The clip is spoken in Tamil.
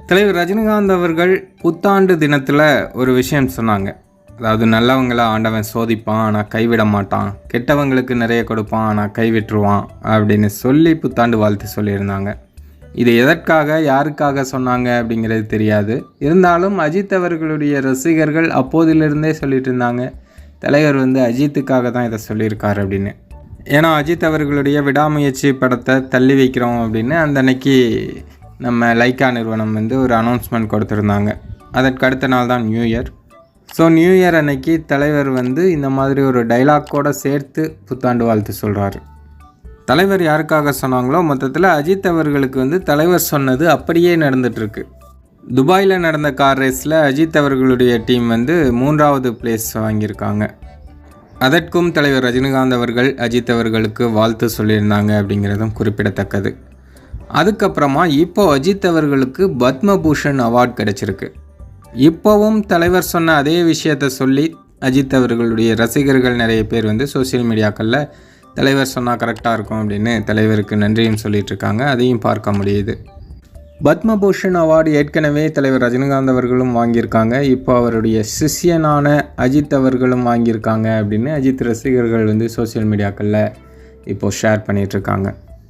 தலைவர் ரஜினிகாந்த் அவர்கள் புத்தாண்டு தினத்தில் ஒரு விஷயம் சொன்னாங்க. அதாவது நல்லவங்களை ஆண்டவன் சோதிப்பான் ஆனால் கைவிட மாட்டான், கெட்டவங்களுக்கு நிறைய கொடுப்பான் ஆனால் கைவிட்டுருவான் அப்படின்னு சொல்லி புத்தாண்டு வாழ்த்து சொல்லியிருந்தாங்க. இது எதற்காக யாருக்காக சொன்னாங்க அப்படிங்கிறது தெரியாது. இருந்தாலும் அஜித் அவர்களுடைய ரசிகர்கள் அப்போதிலிருந்தே சொல்லிட்டு இருந்தாங்க, தலைவர் அஜித்துக்காக தான் இதை சொல்லியிருக்காரு அப்படின்னு. ஏன்னா அஜித் அவர்களுடைய விடாமுயற்சி படத்தை தள்ளி வைக்கிறோம் அப்படின்னு அந்த அன்னைக்கு நம்ம லைக்கா நிறுவனம் ஒரு அனௌன்ஸ்மெண்ட் கொடுத்துருந்தாங்க. அதற்கு அடுத்த நாள் தான் new year. So new year அன்னைக்கு தலைவர் இந்த மாதிரி ஒரு டைலாக்கோடு சேர்த்து புத்தாண்டு வாழ்த்து சொல்கிறாரு. தலைவர் யாருக்காக சொன்னாங்களோ மொத்தத்தில் அஜித் அவர்களுக்கு தலைவர் சொன்னது அப்படியே நடந்துகிட்ருக்கு. துபாயில் நடந்த கார் ரேஸில் அஜித் அவர்களுடைய டீம் 3வது பிளேஸ் வாங்கியிருக்காங்க. அதற்கும் தலைவர் ரஜினிகாந்த் அவர்கள் அஜித் அவர்களுக்கு வாழ்த்து சொல்லியிருந்தாங்க அப்படிங்கிறதும் குறிப்பிடத்தக்கது. அதுக்கப்புறமா இப்போது அஜித் அவர்களுக்கு பத்மபூஷன் அவார்ட் கிடச்சிருக்கு. இப்போவும் தலைவர் சொன்ன அதே விஷயத்தை சொல்லி அஜித் அவர்களுடைய ரசிகர்கள் நிறைய பேர் சோசியல் மீடியாக்களில் தலைவர் சொன்னால் கரெக்டாக இருக்கும் அப்படின்னு தலைவருக்கு நன்றியும் சொல்லிகிட்ருக்காங்க. அதையும் பார்க்க முடியுது. பத்மபூஷன் அவார்டு ஏற்கனவே தலைவர் ரஜினிகாந்த் அவர்களும் வாங்கியிருக்காங்க. இப்போ அவருடைய சிஷ்யனான அஜித் அவர்களும் வாங்கியிருக்காங்க அப்படின்னு அஜித் ரசிகர்கள் சோசியல் மீடியாக்களில் இப்போது ஷேர் பண்ணிகிட்ருக்காங்க.